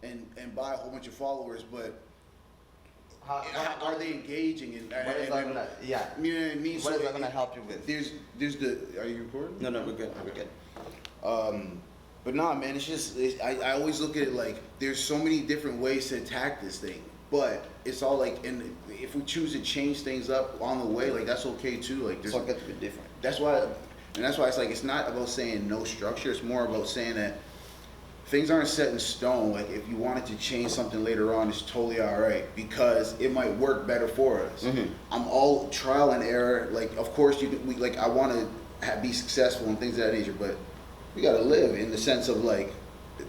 and buy a whole bunch of followers, but How are they engaging? And what is that gonna? Yeah. You know what I mean? What is that gonna help you with? There's the. Are you recording? No, we're good. We're good. But nah, man, it's just I always look at it like there's so many different ways to attack this thing, but it's all like, and if we choose to change things up on the way, like that's okay too. Like It's all got to be different. that's why it's like it's not about saying no structure. It's more about saying that things aren't set in stone. Like if you wanted to change something later on, it's totally all right because it might work better for us. I'm all trial and error. Like of course like I want to be successful and things of that nature, but we gotta live in the sense of like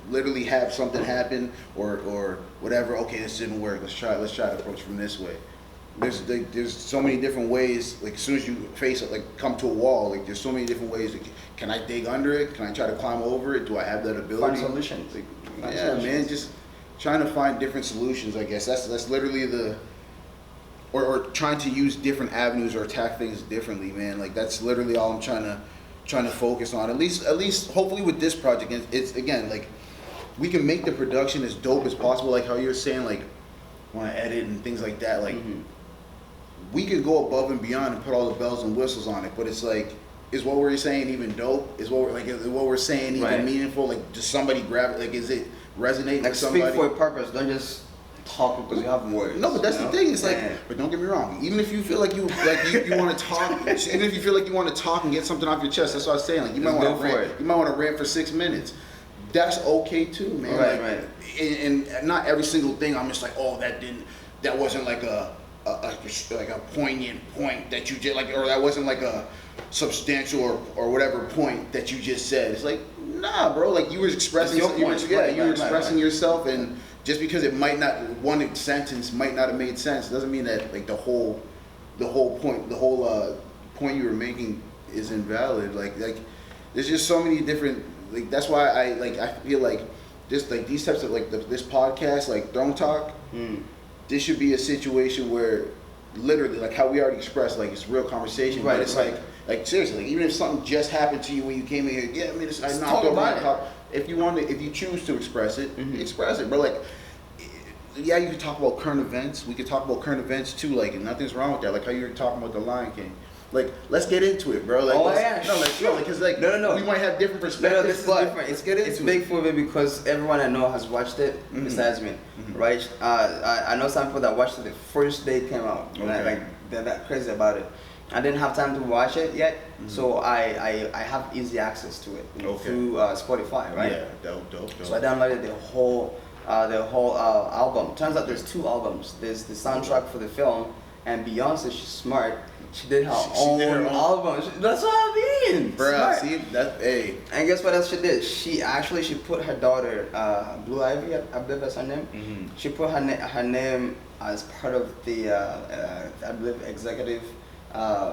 literally have something happen or whatever. Okay, this didn't work. Let's try to approach from this way. There's so many different ways. Like as soon as you face it, like come to a wall, like there's so many different ways. Like, can I dig under it? Can I try to climb over it? Do I have that ability? Find solutions. Like, man, just trying to find different solutions. I guess that's literally or trying to use different avenues or attack things differently, man. Like that's literally all I'm trying to focus on. At least hopefully with this project, it's again like we can make the production as dope as possible. Like how you're saying, like want to edit and things like that. Like we could go above and beyond and put all the bells and whistles on it, but it's like, is what we're saying even dope? Is what we're saying even meaningful? Like, does somebody grab it? Like, is it resonate like with somebody? Speak for a purpose. Don't just talk because you have words. No, but that's the thing. It's like, but don't get me wrong. Even if you feel like you want to talk, even if you feel like you want to talk and get something off your chest, that's what I was saying. Like, you might want to rant. You might want to rant for 6 minutes. That's okay too, man. Right. And not every single thing. I'm just like, oh, that wasn't like a poignant point that you did, like, or that wasn't like a substantial or whatever point that you just said. It's like, nah, bro. Like you were expressing, you were expressing yourself, and just because it might not, one sentence might not have made sense, doesn't mean that like the whole point you were making is invalid. Like there's just so many different. Like that's why I feel like just like these types of like this podcast, like Throne Talk. This should be a situation where literally, like how we already expressed, like it's real conversation. But it's like seriously, like, even if something just happened to you when you came in here, yeah, I mean, I knocked over my car. If you choose to express it, express it, bro. Like, yeah, you can talk about current events. We could talk about current events too, like, and nothing's wrong with that. Like how you were talking about the Lion King. Like, let's get into it, bro. Like, because we might have different perspectives. No, this is different. It's good. It's big for me because everyone I know has watched it besides me, right? I know some people that watched it the first day it came out. Okay. They're that crazy about it. I didn't have time to watch it yet, so I have easy access to it through Spotify, right? Yeah, dope. So I downloaded the whole album. Turns out there's 2 albums. There's the soundtrack for the film, and Beyonce, she's smart. She did her own album. That's what I mean. Bruh, see, that's, hey. And guess what else she did? She put her daughter, Blue Ivy, I believe that's her name. She put her name as part of the, I believe, executive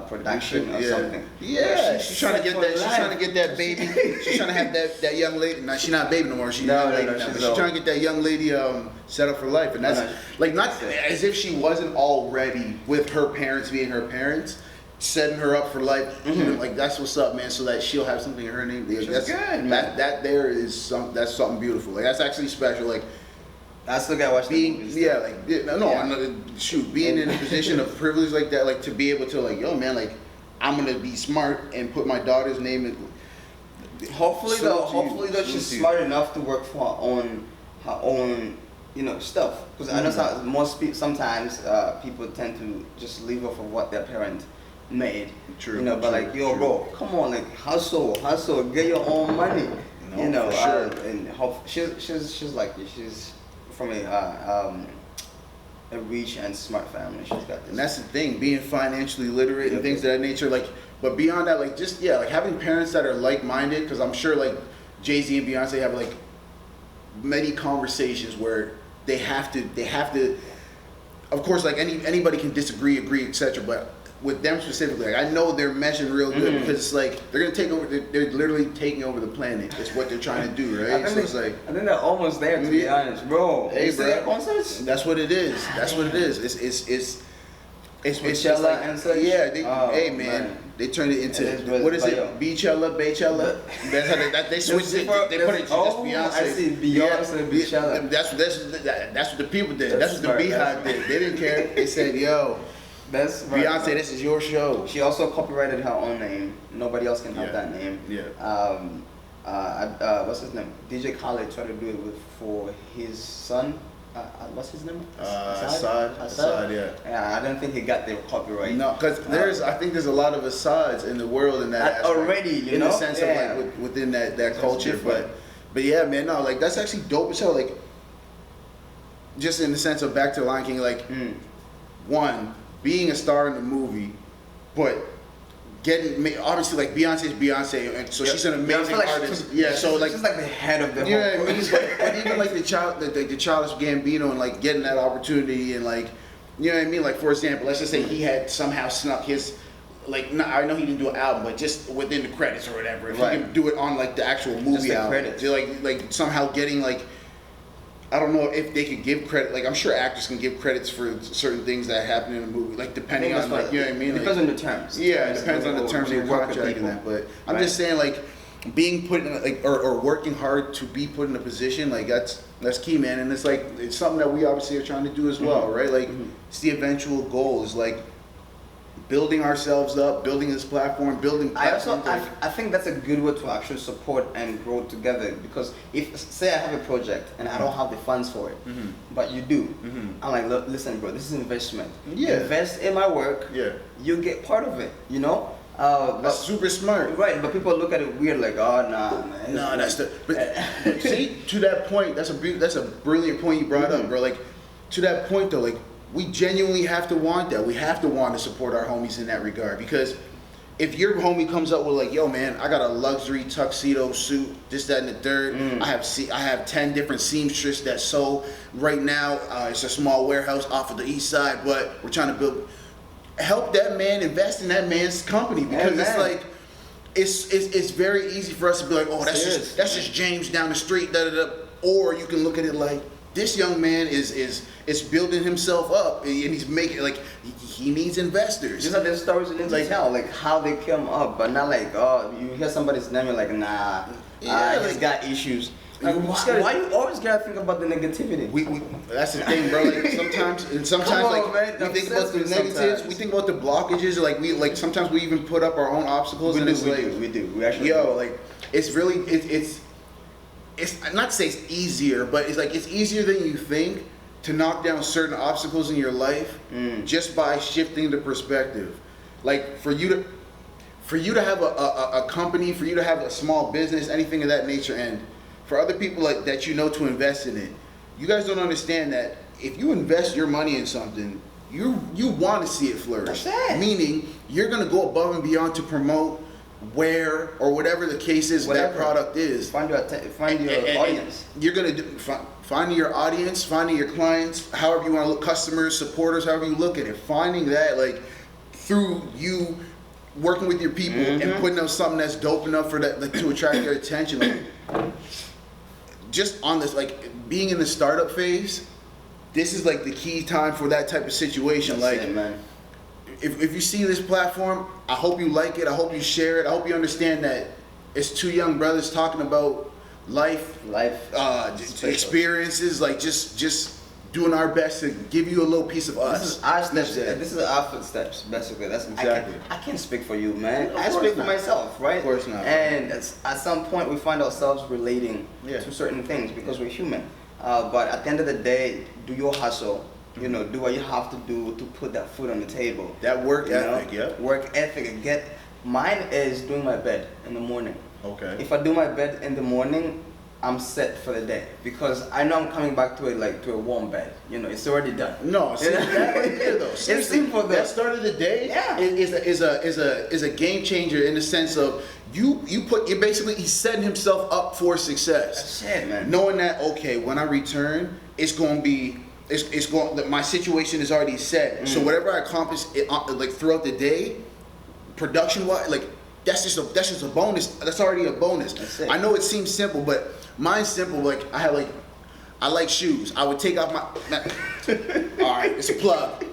production or something. Yeah, she's trying to get that. She's trying to get that baby. She's trying to have that young lady. Now she's not a baby no more. She's young lady now. She's trying to get that young lady set up for life, and that's like not as if she wasn't already with her parents being her parents, setting her up for life. Like that's what's up, man. So that she'll have something in her name. That's good. That there is that's something beautiful. Like that's actually special. Like. I still gotta watch the movies. Yeah, like being in a position of privilege like that, like to be able to like, yo, man, like I'm gonna be smart and put my daughter's name in. Hopefully, she's smart enough to work for her own, stuff. Because I know sometimes people tend to just live off of what their parent made. True. But like, yo, bro, come on, like hustle, get your own money. For sure. And she's like she's from a rich and smart family. She's got this. And that's the thing, being financially literate and things of that nature. Like, but beyond that, like just like having parents that are like-minded. Because I'm sure like Jay-Z and Beyonce have like many conversations where they have to. Of course, like anybody can disagree, agree, etc. But with them specifically, like, I know they're meshing real good because it's like they're gonna take over. They're literally taking over the planet. It's what they're trying to do, right? So it's like I think they're almost there, to be honest, bro. Hey, bro. Concerts? That's what it is. That's what it is. It's Coachella like, and such. Yeah. Hey, man. They turned it into And it's what is Bayo. it? Beachella, Baychella. That's how they switched it. They put it to just Beyonce. I see Beyonce, Beachella. That's what the people did. That's what the smart, Beehive did. They didn't care. They said, "Yo, That's smart. Beyonce, this is your show." She also copyrighted her own name. Nobody else can have Yeah. that name. Yeah. What's his name? DJ Khaled tried to do it for his son. What's his name? Assad, yeah. Yeah, I don't think he got the copyright. No, because I think there's a lot of Assads in the world in that aspect. Already, you in know? the sense of like within that culture, but yeah, man, no, like that's actually dope as hell. Like, just in the sense of back to Lion King, like one being a star in the movie, but obviously like Beyonce's Beyonce, and so she's an amazing artist. So like she's like the head of the whole. Yeah, I mean, but even like the Childish Gambino and like getting that opportunity and like, you know what I mean? Like for example, let's just say he had somehow snuck his, like, no, I know he didn't do an album, but just within the credits or whatever. If he can do it on like the actual movie the album, credits. like somehow getting like, I don't know if they could give credit. Like I'm sure actors can give credits for certain things that happen in a movie, like depending on like, you know what I mean? It depends like, on the terms. Yeah, it depends on the terms of your contract and that. But I'm just saying, like, being put in like or working hard to be put in a position, like that's key, man. And it's like it's something that we obviously are trying to do as well, right? Like it's the eventual goal is like building ourselves up, building this platform, building. I think that's a good way to actually support and grow together, because if say I have a project and I don't have the funds for it, but you do, I'm like, look, listen, bro, this is investment. Yeah. Invest in my work. Yeah. You get part of it. You know. That's super smart. Right, but people look at it weird, like, oh, nah, man. No, that's the. But see, to that point, that's a brilliant point you brought up, bro. Like, to that point though, like, we genuinely have to want that. We have to want to support our homies in that regard, because if your homie comes up with like, yo, man, I got a luxury tuxedo suit, this, that, and the third. I have 10 different seamstress that sew right now. It's a small warehouse off of the east side, but we're trying to build. Help that man, invest in that man's company, because it's like it's very easy for us to be like, oh, that's just James down the street, da da da. Or you can look at it like, this young man is building himself up, and he's making like he needs investors. These are the stories you need to tell, like how they came up, but not like, oh, you hear somebody's name, you're like, nah, he's got issues. Like, why you always gotta think about the negativity? We that's the thing, bro. Like sometimes like man, we think about the negatives, we think about the blockages. Like sometimes we even put up our own obstacles. We do. We actually do. Like it's really it's not to say it's easier, but it's like it's easier than you think to knock down certain obstacles in your life just by shifting the perspective. Like for you to have a company, for you to have a small business, anything of that nature, and for other people like that, you know, to invest in it. You guys don't understand that if you invest your money in something, you want to see it flourish. Meaning you're gonna go above and beyond to promote where or whatever the case is, that product is. Find your audience. You're gonna finding your audience, finding your clients, however you want to look, customers, supporters, however you look at it. Finding that like through you working with your people and putting up something that's dope enough for that, like, to attract their attention. Like, just on this, like being in the startup phase, this is like the key time for that type of situation. That's like, man. If you see this platform, I hope you like it. I hope you share it. I hope you understand that it's two young brothers talking about life, experiences. Like just doing our best to give you a little piece of us. This is our steps. This is our footsteps, basically. That's exactly. I can't speak for you, man. I speak for myself, right? Of course not. And at some point, we find ourselves relating to certain things because we're human. But at the end of the day, do your hustle. You know, do what you have to do to put that food on the table. That work ethic, Work ethic. Mine is doing my bed in the morning. Okay. If I do my bed in the morning, I'm set for the day, because I know I'm coming back to it like to a warm bed. You know, it's already done. No, see that right there though. It's simple though. That start of the day is a game changer in the sense of you're basically he's setting himself up for success. That's it, man. Knowing that, okay, when I return, it's going to be my situation is already set. So whatever I accomplish like throughout the day, production wise, like that's just a bonus. That's already a bonus. That's it. I know it seems simple, but mine's simple. Like I like shoes. I would take off my all right, it's a plug.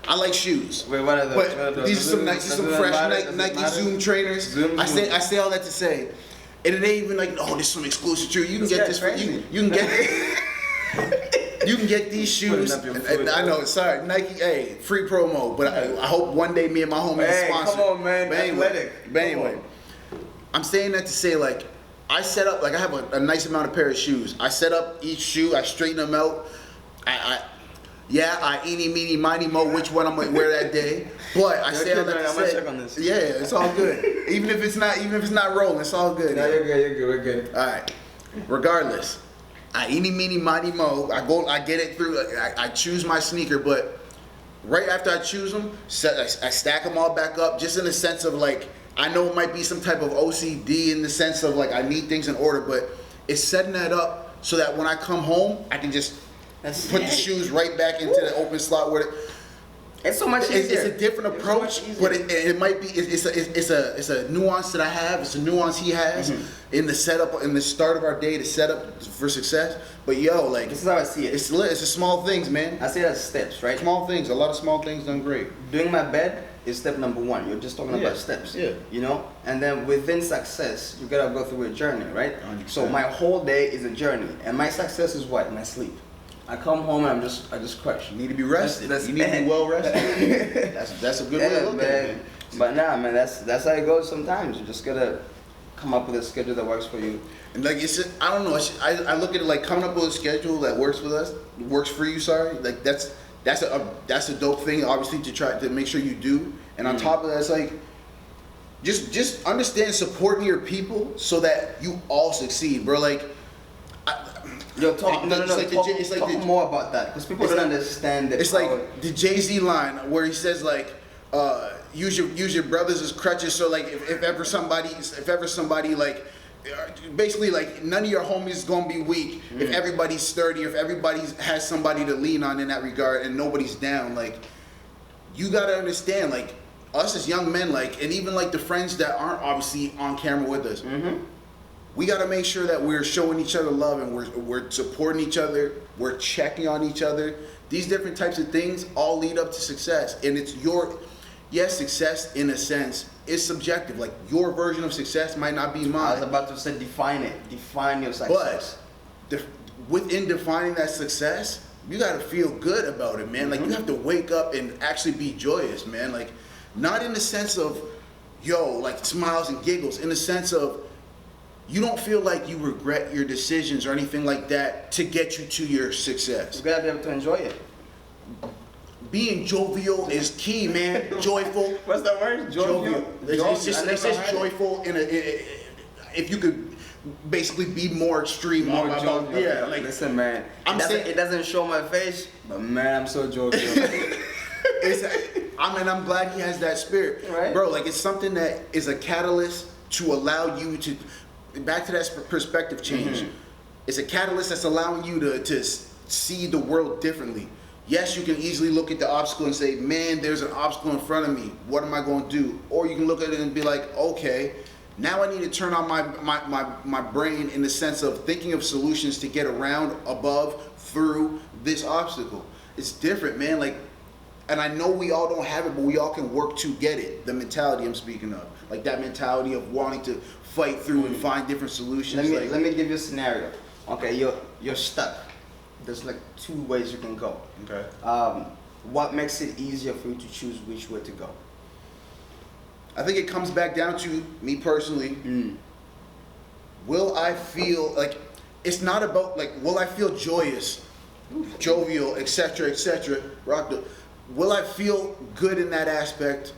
I like shoes. Wait, what are those? But these are some fresh Nike Zoom trainers. I say all that to say, and it ain't even like, oh, this is some exclusive shoe. You can get this. You can get. You can get these shoes. I know, sorry, Nike. Hey, free promo. But I hope one day me and my homie are sponsored. Come on, man. But anyway, I'm saying that to say, like, I set up, like, I have a nice amount of pair of shoes. I set up each shoe. I straighten them out. I eeny, meeny, miny, mo, which one I'm gonna wear that day. But I say all that to say, check on this. Yeah, it's all good. even if it's not rolling, it's all good. No, you're good. We're good. All right. Regardless, I eeny, meeny, miny, mo. I get it through. I choose my sneaker, but right after I choose them, I stack them all back up, just in the sense of, like, I know it might be some type of OCD in the sense of, like, I need things in order, but it's setting that up so that when I come home, I can just put the shoes right back into the open slot where it's so much easier. It's a different approach, but it might be. It's a nuance that I have. It's a nuance he has in the setup, in the start of our day to set up for success. But yo, like, this is how I see it. It's the small things, man. I see it as steps, right? Small things. A lot of small things done great. Doing my bed is step number one. You're just talking about steps. Yeah. You know, and then within success, you gotta go through a journey, right? 100%. So my whole day is a journey, and my success is what? My sleep. I come home and I just crush. You need to be rested. You need to be well rested. That's a good way to look at it, man. But nah, man, that's how it goes sometimes. You just gotta come up with a schedule that works for you. And like I don't know. I look at it like coming up with a schedule that works with us, works for you. Sorry, like that's a dope thing. Obviously, to try to make sure you do. And on top of that, it's like just understand supporting your people so that you all succeed, bro. Like. Talk more about that because people don't understand that. It's like the Jay-Z line where he says, like, use your brothers as crutches. So, like, if ever somebody like, basically, like, none of your homies is gonna be weak if everybody's sturdy, if everybody has somebody to lean on in that regard, and nobody's down. Like, you gotta understand, like, us as young men, like, and even like the friends that aren't obviously on camera with us. We got to make sure that we're showing each other love and we're supporting each other. We're checking on each other. These different types of things all lead up to success. And it's success in a sense is subjective. Like, your version of success might not be mine. I was about to say define it. Define your success. But within defining that success, you got to feel good about it, man. Like, you have to wake up and actually be joyous, man. Like, not in the sense of, like, smiles and giggles. In the sense of, you don't feel like you regret your decisions or anything like that to get you to your success. You gotta be able to enjoy it. Being jovial is key, man. Joyful. What's that word? Jovial. It's just joyful. If you could basically be more extreme. Yeah, like, listen, man. It doesn't show my face, but man, I'm so jovial. I'm glad he has that spirit, right? Bro. Like, it's something that is a catalyst to allow you to. Back to that perspective change. It's a catalyst that's allowing you to see the world differently. Yes, you can easily look at the obstacle and say, man, there's an obstacle in front of me. What am I going to do? Or you can look at it and be like, okay, now I need to turn on my brain in the sense of thinking of solutions to get around, above, through this obstacle. It's different, man. Like, and I know we all don't have it, but we all can work to get it. The mentality I'm speaking of. Like, that mentality of wanting to fight through and find different solutions. Let me give you a scenario. Okay, you're stuck. There's like two ways you can go. Okay. What makes it easier for you to choose which way to go? I think it comes back down to me personally. Will I feel like, it's not about like, will I feel joyous, jovial, etc., will I feel good in that aspect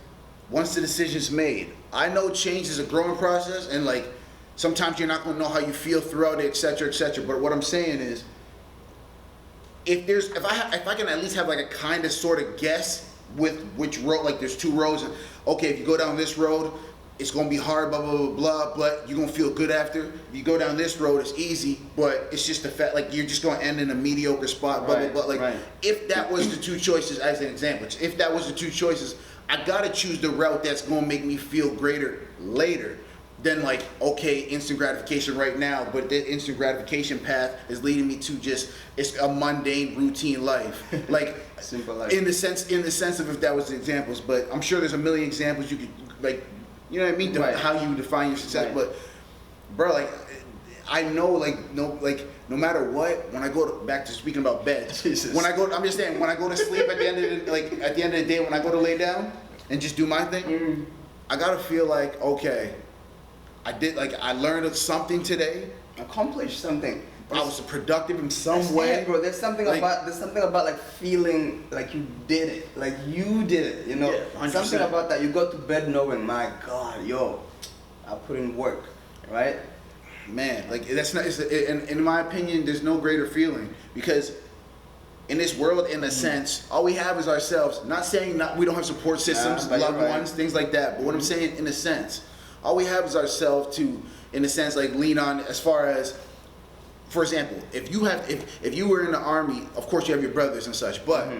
once the decision's made? I know change is a growing process, and like, sometimes you're not going to know how you feel throughout it, etc., but what I'm saying is, if I can at least have like a kind of sort of guess with which road, like, there's two roads, and okay, if you go down this road, it's going to be hard, blah, blah, blah, blah, but you're going to feel good after. If you go down this road, it's easy, but it's just the fact, like, you're just going to end in a mediocre spot, blah, blah, blah. Like, if that was the two choices, as an example, I got to choose the route that's going to make me feel greater later. then like, okay, instant gratification right now, but the instant gratification path is leading me to just, it's a mundane routine life. Like, simple life. in the sense of if that was the examples, but I'm sure there's a million examples you could, like, you know what I mean? Right. How you define your success. Right. But bro, like, I know, like, no matter what, when I go back to speaking about beds, Jesus. when I go, I'm just saying, when I go to sleep at the end of the day, when I go to lay down and just do my thing, I gotta feel like, okay, I learned something today. Accomplished something. I was productive in some way. Bro, there's something like, about like feeling like you did it. Like you did it, you know? Yeah, 100%. Something about that. You go to bed knowing, my God, yo, I put in work, right? Man, like that's not, in my opinion, there's no greater feeling, because in this world, in a sense, all we have is ourselves. Not saying we don't have support systems, loved ones, things like that, but what I'm saying, in a sense, all we have is ourselves to, in a sense, like lean on, as far as, for example, if you were in the army, of course you have your brothers and such, but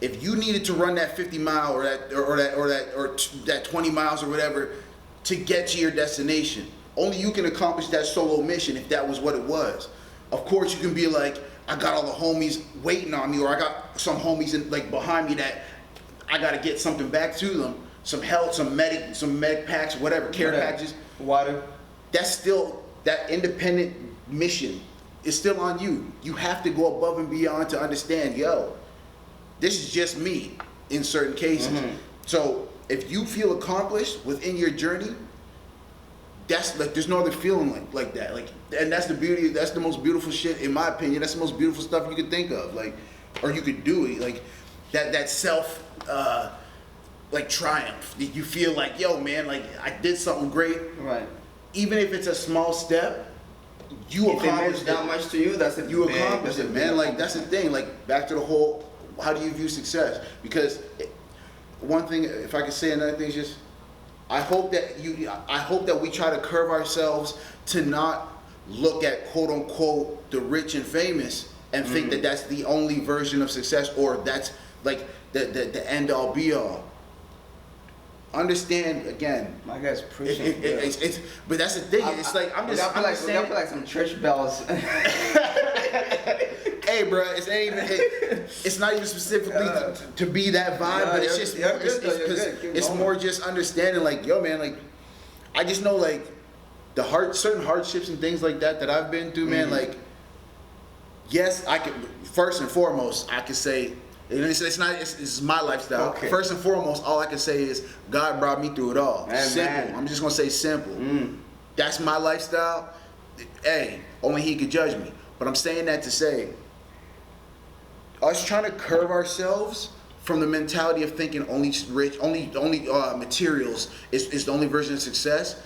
if you needed to run that 50 mile or that 20 miles or whatever to get to your destination, only you can accomplish that solo mission if that was what it was. Of course you can be like, I got all the homies waiting on me, or I got some homies behind me that I got to get something back to them, some help, some medic packs, whatever, care packages, water. That's still, that independent mission is still on you. You have to go above and beyond to understand, yo, this is just me in certain cases. So if you feel accomplished within your journey, that's like, there's no other feeling like that. Like, and that's the beauty, that's the most beautiful shit, in my opinion. That's the most beautiful stuff you could think of, like, or you could do it, like that self like triumph. You feel like, yo man, like I did something great. Right. Even if it's a small step, you accomplished that much to you. That's you accomplished it, man. Like that's the thing. Like back to the whole, how do you view success? Because one thing, if I could say another thing, is just I hope that we try to curve ourselves to not look at quote unquote the rich and famous and think that that's the only version of success, or that's like the end all be all. Understand again. My guy's preaching. But that's the thing. It's like I'm just saying. I feel like some church bells. Hey, bro, it's not even specifically to be that vibe, but it's just it's more just understanding. Like, yo, man, like I just know like certain hardships and things like that I've been through, man. Like, yes, I could first and foremost I could say. It's my lifestyle. Okay. First and foremost, all I can say is God brought me through it all. Simple. I'm just gonna say simple. That's my lifestyle. Hey, only He could judge me. But I'm saying that to say, us trying to curve ourselves from the mentality of thinking only materials is the only version of success,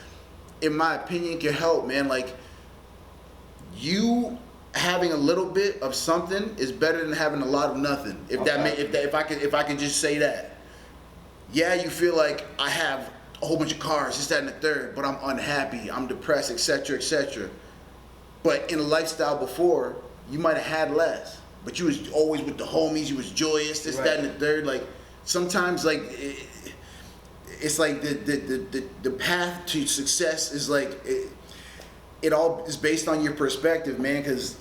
in my opinion, can help, man. Like, you having a little bit of something is better than having a lot of nothing. If I could just say that. Yeah, you feel like I have a whole bunch of cars, this, that, and the third, but I'm unhappy, I'm depressed, etc., etc. But in a lifestyle before, you might have had less, but you was always with the homies, you was joyous, this, that, and the third. Like sometimes, like it's like the path to success is like it all is based on your perspective, man. Because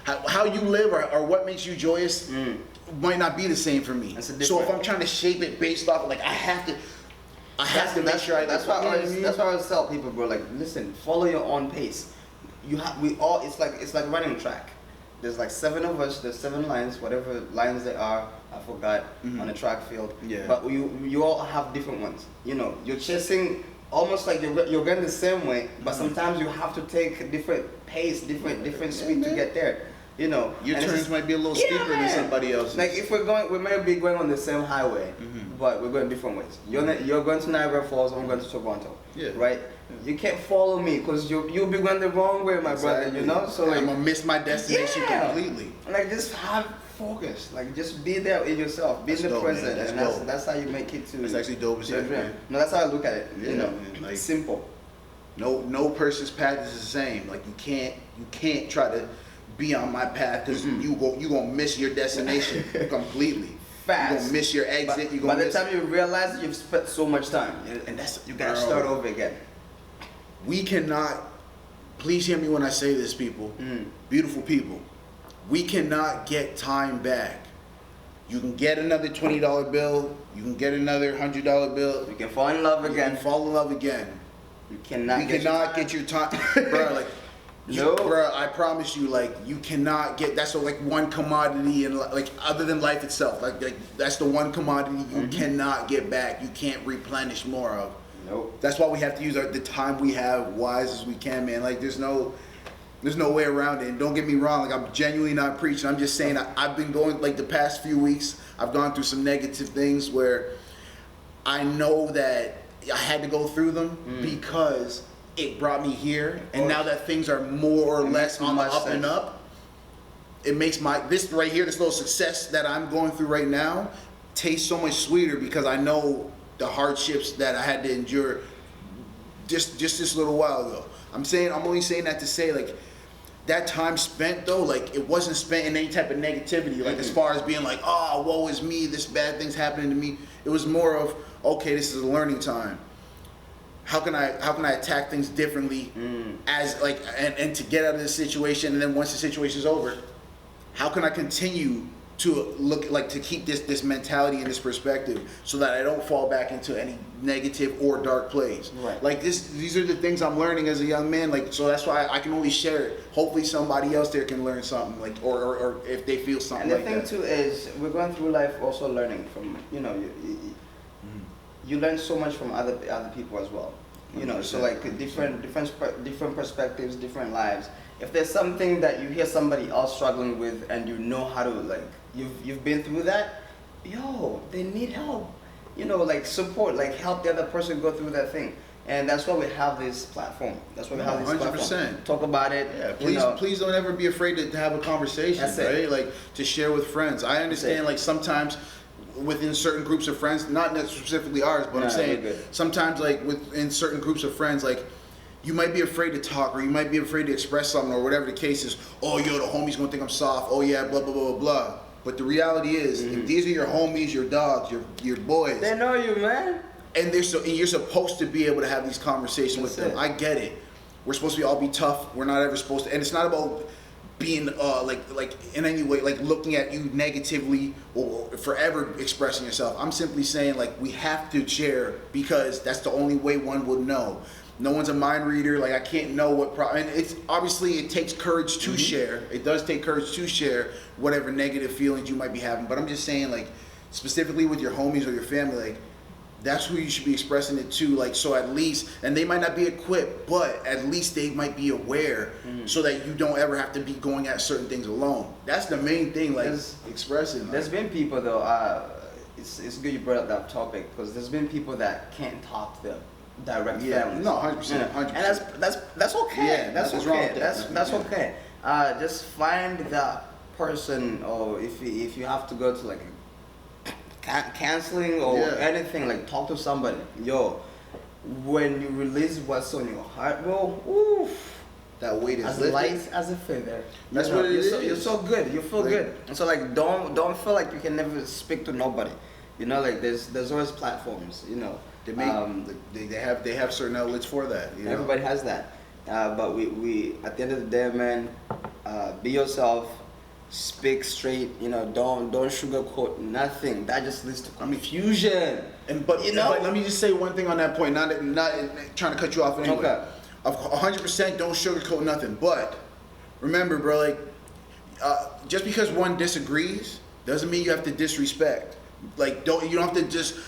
how you live or what makes you joyous might not be the same for me. So if I'm trying to shape it based off of like I have to make sure I. That's why I always tell people, bro. Like, listen, follow your own pace. It's like running track. There's like 7 of us. There's 7 lines, whatever lines they are. I forgot on the track field. Yeah. But you all have different ones. You know, you're chasing almost like you're going the same way, but sometimes you have to take a different pace, different speed to get there. You know, your turns might be a little steeper than somebody else's. Like if we might be going on the same highway, but we're going different ways. You're going to Niagara Falls, I'm going to Toronto. Yeah. Right? You can't follow me because you'll be going the wrong way, my brother. You know, so like, I'm gonna miss my destination completely. Like just have focus. Like just be there in yourself, be in the present, and that's how you make it to. That's actually dope as heck, man. No, that's how I look at it. You know, like, simple. No person's path is the same. Like you can't try to be on my path because you gonna miss your destination completely. fast. You're gonna miss your exit. You're gonna by the time you realize you've spent so much time, and you gotta start over again. We cannot. Please hear me when I say this, people. Beautiful people. We cannot get time back. You can get another $20 bill. You can get another $100 bill. You can fall in love again. You can fall in love again. You cannot. You cannot get your time, bro. Like, no, bro. I promise you, like, you cannot get. That's like one commodity, and like other than life itself, like that's the one commodity you cannot get back. You can't replenish more of. Nope. That's why we have to use the time we have wise as we can, man. Like, there's no way around it. And don't get me wrong, like, I'm genuinely not preaching. I'm just saying I've been going, like, the past few weeks, I've gone through some negative things where I know that I had to go through them because it brought me here. And now that things are more or less on the up and up, it makes this right here, this little success that I'm going through right now, taste so much sweeter because I know the hardships that I had to endure just this little while ago. I'm only saying that to say, like, that time spent though, like, it wasn't spent in any type of negativity, like as far as being like, oh, woe is me, this bad thing's happening to me. It was more of, okay, this is a learning time. How can I attack things differently as like and to get out of this situation, and then once the situation's over, how can I continue to look like to keep this mentality and this perspective so that I don't fall back into any negative or dark place. Right. Like these are the things I'm learning as a young man. Like, so that's why I can only share it. Hopefully somebody else there can learn something, like or if they feel something. And the thing too is we're going through life also learning from, you know, you learn so much from other people as well. You know, so like different perspectives, different lives. If there's something that you hear somebody else struggling with and you know how to, like, you've been through that, yo, they need help. You know, like support, like help the other person go through that thing. And that's why we have this platform. That's why we have this 100%. Platform. Talk about it. Yeah, please don't ever be afraid to have a conversation, right? Like to share with friends. I understand, like sometimes within certain groups of friends, not specifically ours, but I'm saying sometimes like within certain groups of friends, like you might be afraid to talk or you might be afraid to express something or whatever the case is. Oh, yo, the homie's gonna think I'm soft. Oh yeah, blah, blah, blah, blah, blah. But the reality is, if these are your homies, your dogs, your boys. They know you, man. And you're supposed to be able to have these conversations with them. I get it. We're supposed to all be tough. We're not ever supposed to, and it's not about being like in any way like looking at you negatively or forever expressing yourself. I'm simply saying like we have to share because that's the only way one will know. No one's a mind reader. Like I can't know what and it's obviously it takes courage to share. It does take courage to share whatever negative feelings you might be having. But I'm just saying like specifically with your homies or your family, like that's who you should be expressing it to, like, so at least, and they might not be equipped, but at least they might be aware so that you don't ever have to be going at certain things alone. That's the main thing, like, expressing. There's been people, though, it's good you brought up that topic, because there's been people that can't talk to them direct families. No, 100%, 100%. And that's okay. Yeah, that's okay. Wrong with that. That's okay. Just find that person, or if you have to go to, like, canceling or anything, like talk to somebody. Yo, when you release what's on your heart, bro, oof, that weight is as lifted. light as a feather. That's what it is. You're so good. You feel good. And so like don't feel like you can never speak to nobody. You know, like there's always platforms. You know, they have certain outlets for that. You know? Everybody has that. But we at the end of the day, man, be yourself. Speak straight, you know, don't sugarcoat nothing. That just leads to confusion. But let me just say one thing on that point, not trying to cut you off anyway. Okay. 100% don't sugarcoat nothing. But remember, bro, like just because one disagrees doesn't mean you have to disrespect. Like you don't have to just,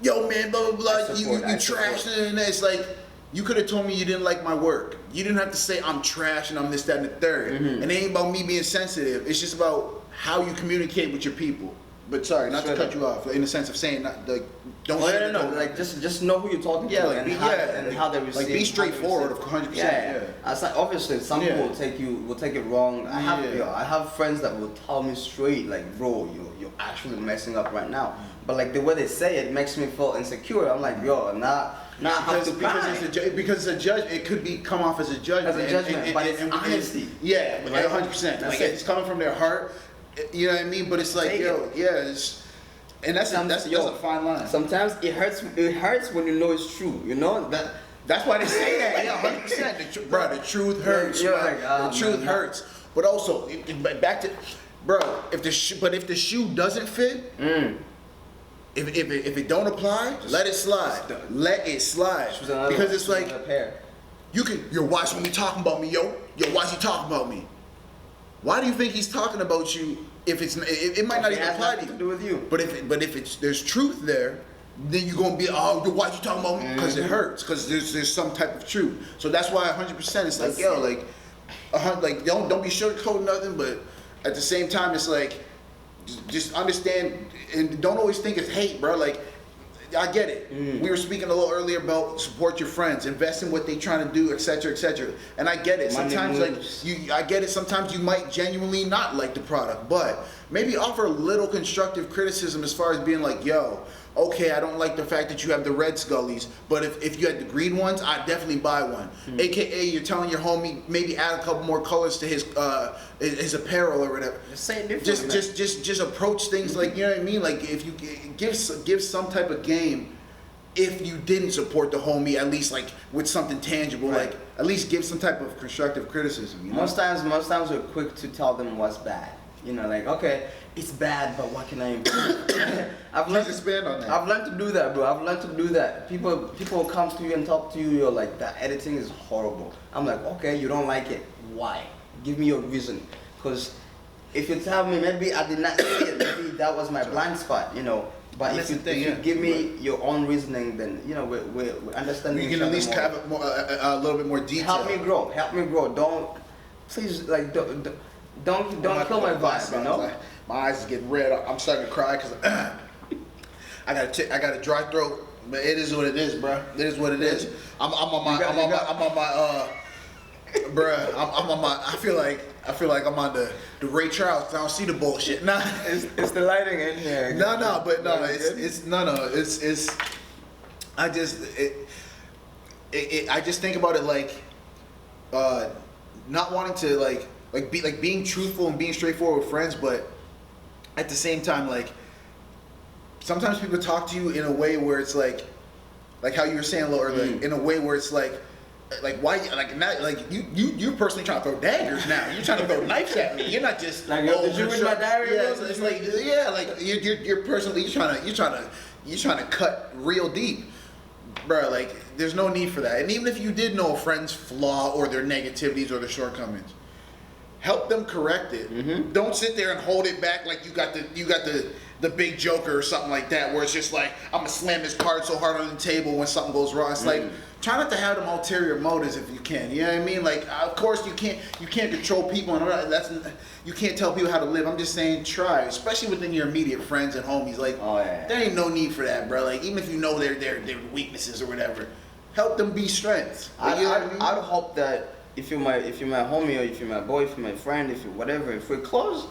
yo man, blah blah blah, you trash and it's like you could have told me you didn't like my work. You didn't have to say I'm trash and I'm this, that, and the third. And it ain't about me being sensitive. It's just about how you communicate with your people. But sorry, not to cut you off. In the sense of saying, not, like, don't. No. Like just know who you're talking to. Like, and how they receive. Like be straightforward, 100%. Yeah. Like, obviously, some people will take it wrong. I have friends that will tell me straight, like, bro, you're actually messing up right now. But like the way they say it makes me feel insecure. I'm like, yo, because it's a judge. It could come off as a judgment. But it's honesty. Yeah, like 100%. Like it's coming from their heart. You know what I mean? But it's like, And that's a fine line. Sometimes it hurts. It hurts when you know it's true. You know that. That's why they say that. Yeah, 100%. Bro, the truth hurts. You're like, the truth hurts. But also, back to, bro. If the shoe doesn't fit, if it don't apply, let it slide. Let it slide. Because it's like yo, watch when you talking about me, yo. Yo, watch you talking about me. Why do you think he's talking about you? If it might not even apply to you. To do with you. But if there's truth there, then you're gonna be why you talking about me? Because it hurts. Because there's some type of truth. So that's why 100% it's like like don't be sugarcoating nothing. But at the same time, it's like just understand and don't always think it's hate, bro. Like I get it. We were speaking a little earlier about support your friends, invest in what they trying to do, etc., etc. And I get it. Sometimes I get it. Sometimes you might genuinely not like the product, but maybe offer a little constructive criticism as far as being like, yo, okay, I don't like the fact that you have the red Scullies, but if you had the green ones, I'd definitely buy one. AKA, you're telling your homie maybe add a couple more colors to his apparel or whatever. Just approach things like, you know what I mean? Like if you give some type of game, if you didn't support the homie, at least like with something tangible, like at least give some type of constructive criticism. You know? Most times we're quick to tell them what's bad. You know, like, okay, it's bad, but what can I improve? I've learned to expand on that. I've learned to do that, bro. I've learned to do that. People come to you and talk to you. You're like, that editing is horrible. I'm like, okay, you don't like it. Why? Give me your reason. Because if you tell me, maybe I did not see it. Maybe that was my blind spot. You know. But if you give me your own reasoning, then you know we're understanding. You can at least have a little bit more detail. Help me grow. Don't kill my vibe, you know? My eyes is getting red. I'm starting to cry because I got a dry throat. But it is what it is, bro. It is what it is. I'm on my I feel like I'm on the Ray Charles. I don't see the bullshit. Nah, it's the lighting in here. I just think about it like not wanting to being truthful and being straightforward with friends, but at the same time, like sometimes people talk to you in a way where it's like how you were saying a little earlier, in a way where it's like why you're personally trying to throw daggers now. You're trying to throw knives at me. You're not just like, did you read my diary? Yeah, it's like you're personally you're trying to cut real deep, bro. Like there's no need for that. And even if you did know a friend's flaw or their negativities or their shortcomings, help them correct it. Don't sit there and hold it back like you got the big joker or something like that, where it's just like I'm gonna slam this card so hard on the table when something goes wrong. It's like try not to have them ulterior motives if you can. You know what I mean? Like of course you can't control people, and you can't tell people how to live. I'm just saying try, especially within your immediate friends and homies. Like there ain't no need for that, bro. Like even if you know their weaknesses or whatever, help them be strengths. I'd hope that. If you're my homie, or if you're my boy, if you're my friend, if we're close,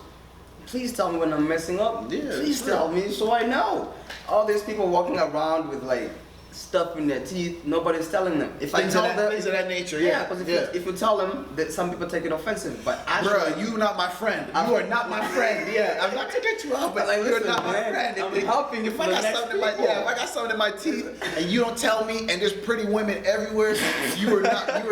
please tell me when I'm messing up. Yeah, please tell me so I know. All these people walking around with like stuff in their teeth, nobody's telling them. If I tell them, things of that nature. Yeah, because if you tell them, that some people take it offensive. But bro, you not my friend. You are not my friend. Yeah, I'm not to get you out, but like, you're not my friend. I'm helping you. If I got something in my teeth, and you don't tell me, and there's pretty women everywhere, you are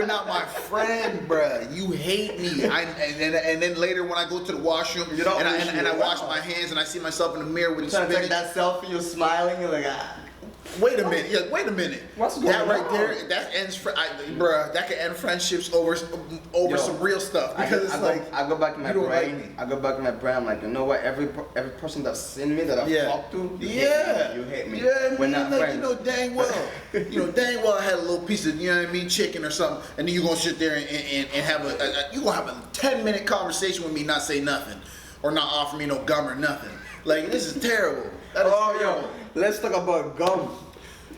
not my friend, bro. You hate me. And then later when I go to the washroom and I wash my hands and I see myself in the mirror with trying to take that selfie, you're smiling, you're like Wait a minute. Yeah, wait a minute. What's going on? That right there, that ends, bruh. That can end friendships over some real stuff. Because I go back in my brain. I go back in my brain. I'm like, you know what? Every person that's seen me that I've talked to, you hate me. Yeah, we're not friends. You know dang well, I had a little piece of chicken or something, and then you gonna sit there and have you gonna have a 10-minute conversation with me, not say nothing, or not offer me no gum or nothing. Like this is terrible. Yo, let's talk about gum.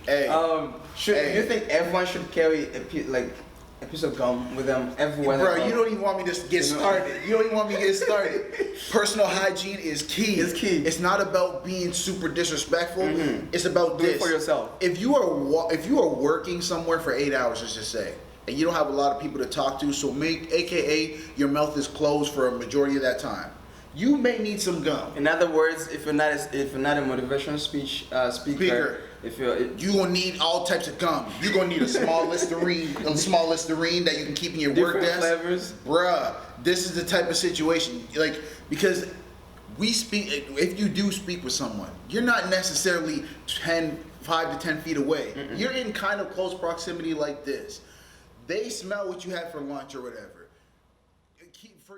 Hey, you think everyone should carry a piece of gum with them everywhere? Bro, you don't even want me to get started. You don't even want me to get started. Personal hygiene is key. It's key. It's not about being super disrespectful. It's about this. Do it for yourself. If you are working somewhere for 8 hours, let's just say, and you don't have a lot of people to talk to, so AKA your mouth is closed for a majority of that time. you may need some gum. In other words, if you're not a motivational speaker, if you gonna need all types of gum. You gonna need a small Listerine, that you can keep in your work desk. Flavors, bruh. This is the type of situation, like, because we speak. If you do speak with someone, you're not necessarily 5 to 10 feet away. Mm-mm. You're in kind of close proximity like this. They smell what you had for lunch or whatever. For